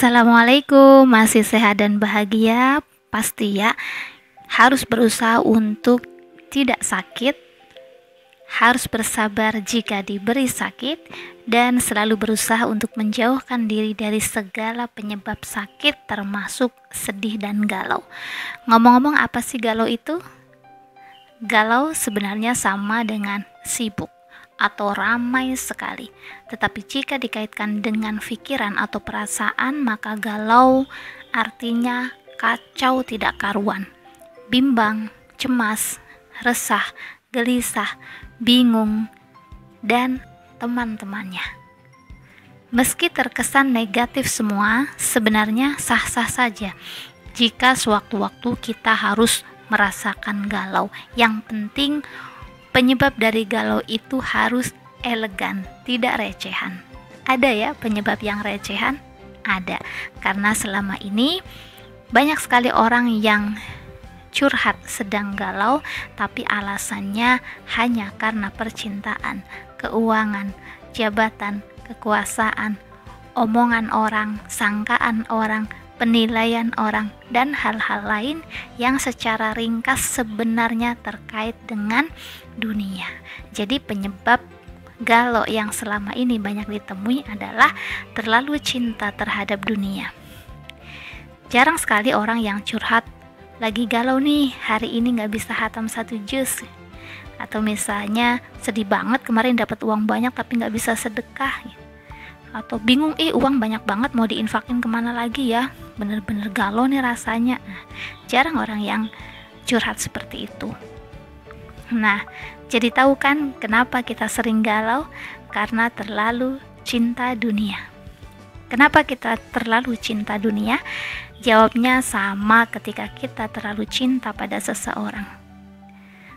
Assalamualaikum, masih sehat dan bahagia? Pasti ya, harus berusaha untuk tidak sakit, harus bersabar jika diberi sakit, dan selalu berusaha untuk menjauhkan diri dari segala penyebab sakit termasuk sedih dan galau. Ngomong-ngomong, apa sih galau itu? Galau sebenarnya sama dengan sibuk atau ramai sekali. Tetapi jika dikaitkan dengan pikiran atau perasaan, maka galau artinya kacau tidak karuan, bimbang, cemas, resah, gelisah, bingung, dan teman-temannya. Meski terkesan negatif semua, sebenarnya sah-sah saja jika sewaktu-waktu kita harus merasakan galau. Yang penting penyebab dari galau itu harus elegan, tidak recehan. Ada ya penyebab yang recehan? Ada, karena selama ini banyak sekali orang yang curhat sedang galau, tapi alasannya hanya karena percintaan, keuangan, jabatan, kekuasaan, omongan orang, sangkaan orang, penilaian orang, dan hal-hal lain yang secara ringkas sebenarnya terkait dengan dunia. Jadi penyebab galau yang selama ini banyak ditemui adalah terlalu cinta terhadap dunia. Jarang sekali orang yang curhat, lagi galau nih, hari ini gak bisa hatam 1 juz, atau misalnya sedih banget kemarin dapat uang banyak tapi gak bisa sedekah, atau bingung uang banyak banget mau diinfakin kemana lagi ya, bener-bener galau nih rasanya. Jarang orang yang curhat seperti itu. Nah, jadi tahu kan kenapa kita sering galau? Karena terlalu cinta dunia. Kenapa kita terlalu cinta dunia? Jawabnya sama ketika kita terlalu cinta pada seseorang.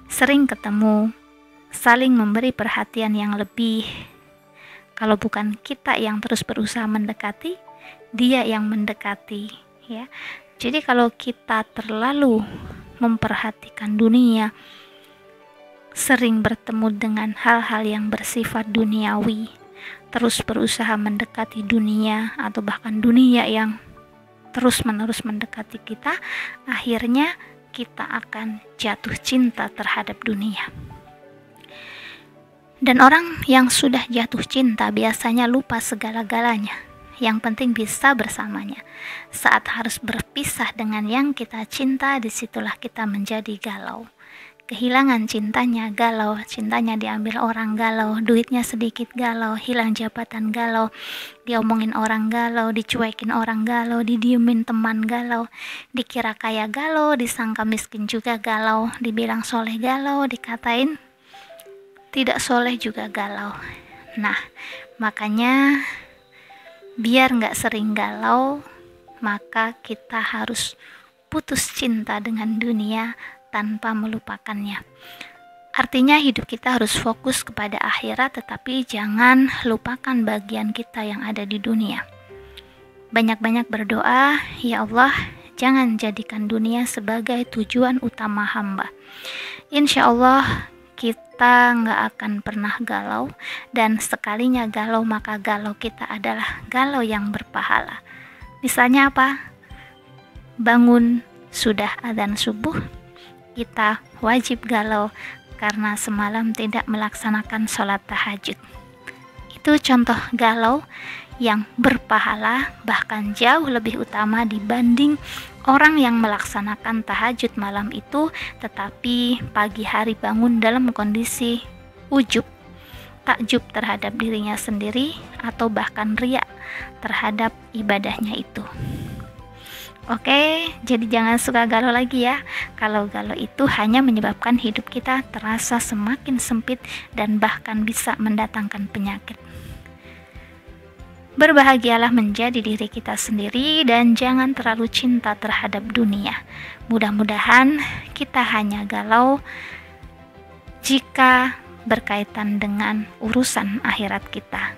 Sering ketemu, saling memberi perhatian yang lebih. Kalau bukan kita yang terus berusaha mendekati, dia yang mendekati, ya. Jadi kalau kita terlalu memperhatikan dunia, sering bertemu dengan hal-hal yang bersifat duniawi, terus berusaha mendekati dunia atau bahkan dunia yang terus-menerus mendekati kita, akhirnya kita akan jatuh cinta terhadap dunia. Dan orang yang sudah jatuh cinta biasanya lupa segala-galanya. Yang penting bisa bersamanya. Saat harus berpisah dengan yang kita cinta, disitulah kita menjadi galau. Kehilangan cintanya galau, cintanya diambil orang galau, duitnya sedikit galau, hilang jabatan galau, diomongin orang galau, dicuekin orang galau, didiemin teman galau, dikira kaya galau, disangka miskin juga galau, dibilang soleh galau, dikatain tidak soleh juga galau. Nah, makanya biar gak sering galau, maka kita harus putus cinta dengan dunia tanpa melupakannya. Artinya hidup kita harus fokus kepada akhirat, tetapi jangan lupakan bagian kita yang ada di dunia. Banyak-banyak berdoa, ya Allah, jangan jadikan dunia sebagai tujuan utama hamba. Insya Allah kita nggak akan pernah galau, dan sekalinya galau maka galau kita adalah galau yang berpahala. Misalnya apa? Bangun sudah adzan subuh, kita wajib galau karena semalam tidak melaksanakan sholat tahajud. Itu contoh galau yang berpahala, bahkan jauh lebih utama dibanding orang yang melaksanakan tahajud malam itu tetapi pagi hari bangun dalam kondisi ujub, takjub terhadap dirinya sendiri, atau bahkan riya terhadap ibadahnya itu. Oke, jadi jangan suka galau lagi ya. Kalau galau itu hanya menyebabkan hidup kita terasa semakin sempit dan bahkan bisa mendatangkan penyakit. Berbahagialah menjadi diri kita sendiri dan jangan terlalu cinta terhadap dunia. Mudah-mudahan kita hanya galau jika berkaitan dengan urusan akhirat kita.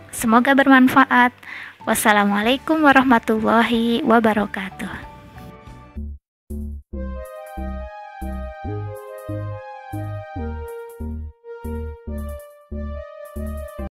Semoga bermanfaat. Wassalamualaikum warahmatullahi wabarakatuh.